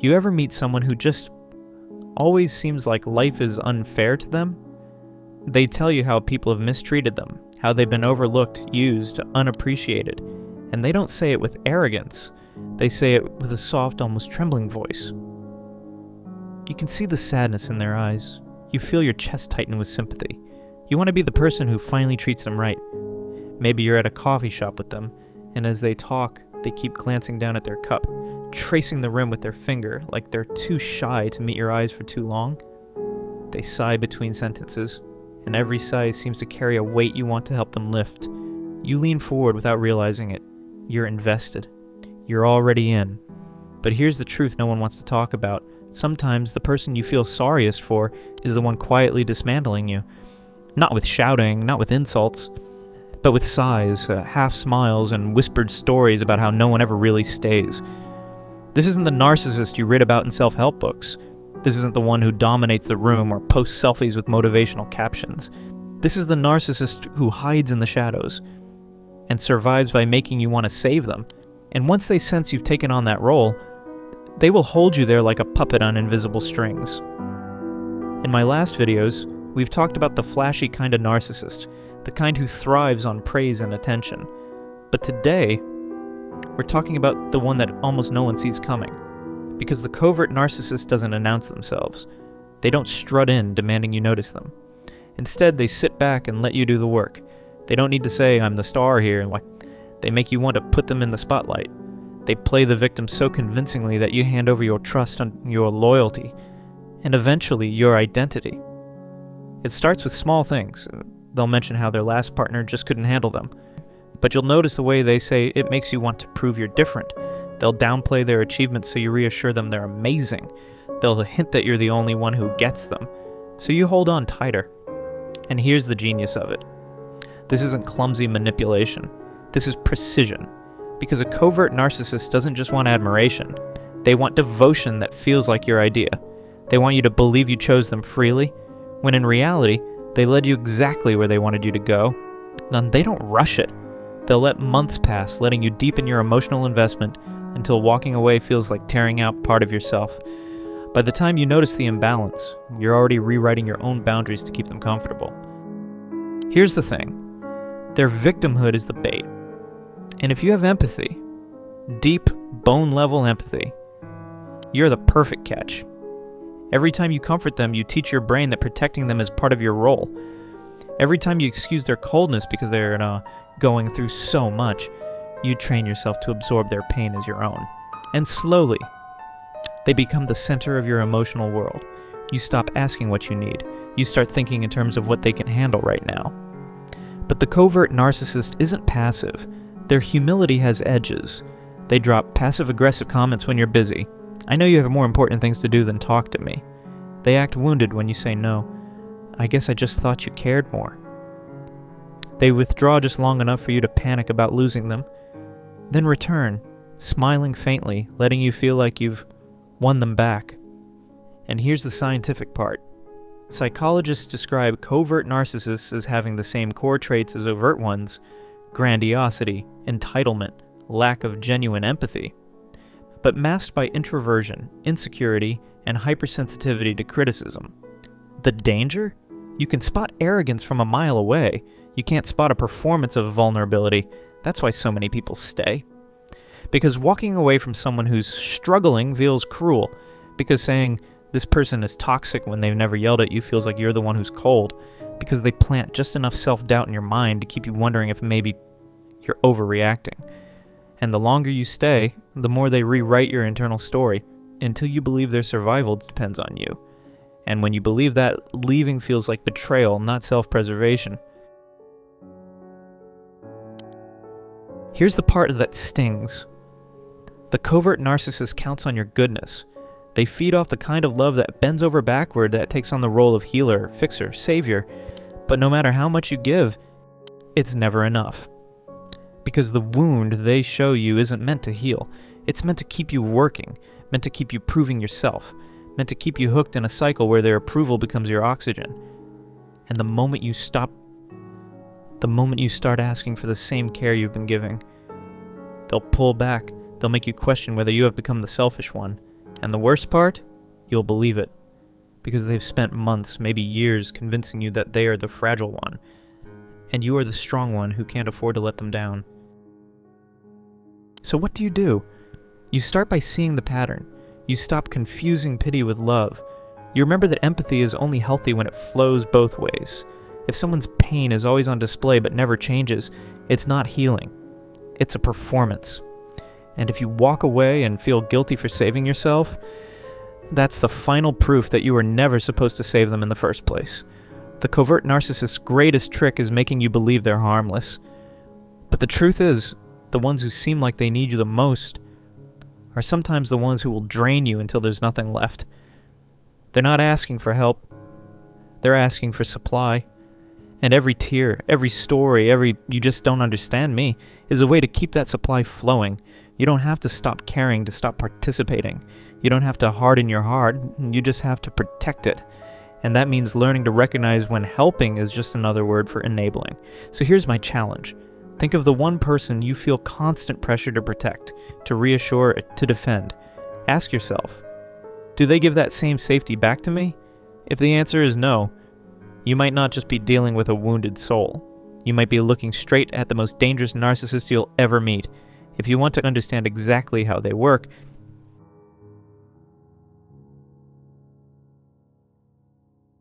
You ever meet someone who just always seems like life is unfair to them? They tell you how people have mistreated them, how they've been overlooked, used, unappreciated, and they don't say it with arrogance. They say it with a soft, almost trembling voice. You can see the sadness in their eyes. You feel your chest tighten with sympathy. You want to be the person who finally treats them right. Maybe you're at a coffee shop with them, and as they talk, they keep glancing down at their cup, tracing the rim with their finger like they're too shy to meet your eyes for too long. They sigh between sentences, and every sigh seems to carry a weight you want to help them lift. You lean forward without realizing it. You're invested. You're already in. But here's the truth no one wants to talk about. Sometimes the person you feel sorriest for is the one quietly dismantling you. Not with shouting, not with insults, but with sighs, half smiles, and whispered stories about how no one ever really stays. This isn't the narcissist you read about in self-help books. This isn't the one who dominates the room or posts selfies with motivational captions. This is the narcissist who hides in the shadows and survives by making you want to save them. And once they sense you've taken on that role, they will hold you there like a puppet on invisible strings. In my last videos, we've talked about the flashy kind of narcissist, the kind who thrives on praise and attention. But today, we're talking about the one that almost no one sees coming. Because the covert narcissist doesn't announce themselves. They don't strut in demanding you notice them. Instead, they sit back and let you do the work. They don't need to say, "I'm the star here." They make you want to put them in the spotlight. They play the victim so convincingly that you hand over your trust and your loyalty, and eventually your identity. It starts with small things. They'll mention how their last partner just couldn't handle them. But you'll notice the way they say it makes you want to prove you're different. They'll downplay their achievements so you reassure them they're amazing. They'll hint that you're the only one who gets them, so you hold on tighter. And here's the genius of it. This isn't clumsy manipulation. This is precision. Because a covert narcissist doesn't just want admiration. They want devotion that feels like your idea. They want you to believe you chose them freely, when in reality, they led you exactly where they wanted you to go. And they don't rush it. They'll let months pass, letting you deepen your emotional investment until walking away feels like tearing out part of yourself. By the time you notice the imbalance, you're already rewriting your own boundaries to keep them comfortable. Here's the thing. Their victimhood is the bait. And if you have empathy, deep, bone-level empathy, you're the perfect catch. Every time you comfort them, you teach your brain that protecting them is part of your role. Every time you excuse their coldness because they're going through so much, you train yourself to absorb their pain as your own. And slowly, they become the center of your emotional world. You stop asking what you need. You start thinking in terms of what they can handle right now. But the covert narcissist isn't passive. Their humility has edges. They drop passive-aggressive comments when you're busy. "I know you have more important things to do than talk to me." They act wounded when you say no. "I guess I just thought you cared more." They withdraw just long enough for you to panic about losing them, then return, smiling faintly, letting you feel like you've won them back. And here's the scientific part. Psychologists describe covert narcissists as having the same core traits as overt ones: grandiosity, entitlement, lack of genuine empathy, but masked by introversion, insecurity, and hypersensitivity to criticism. The danger? You can spot arrogance from a mile away. You can't spot a performance of vulnerability. That's why so many people stay. Because walking away from someone who's struggling feels cruel. Because saying this person is toxic when they've never yelled at you feels like you're the one who's cold. Because they plant just enough self-doubt in your mind to keep you wondering if maybe you're overreacting. And the longer you stay, the more they rewrite your internal story, until you believe their survival depends on you. And when you believe that, leaving feels like betrayal, not self-preservation. Here's the part that stings. The covert narcissist counts on your goodness. They feed off the kind of love that bends over backward, that takes on the role of healer, fixer, savior. But no matter how much you give, it's never enough. Because the wound they show you isn't meant to heal. It's meant to keep you working, meant to keep you proving yourself, meant to keep you hooked in a cycle where their approval becomes your oxygen. And the moment you start asking for the same care you've been giving, they'll pull back. They'll make you question whether you have become the selfish one. And the worst part? You'll believe it. Because they've spent months, maybe years, convincing you that they are the fragile one, and you are the strong one who can't afford to let them down. So what do? You start by seeing the pattern. You stop confusing pity with love. You remember that empathy is only healthy when it flows both ways. If someone's pain is always on display but never changes, it's not healing. It's a performance. And if you walk away and feel guilty for saving yourself, that's the final proof that you were never supposed to save them in the first place. The covert narcissist's greatest trick is making you believe they're harmless. But the truth is, the ones who seem like they need you the most are sometimes the ones who will drain you until there's nothing left. They're not asking for help. They're asking for supply. And every tear, every story, every "you just don't understand me" is a way to keep that supply flowing. You don't have to stop caring to stop participating. You don't have to harden your heart, you just have to protect it. And that means learning to recognize when helping is just another word for enabling. So here's my challenge. Think of the one person you feel constant pressure to protect, to reassure, to defend. Ask yourself, do they give that same safety back to me? If the answer is no, you might not just be dealing with a wounded soul. You might be looking straight at the most dangerous narcissist you'll ever meet. If you want to understand exactly how they work,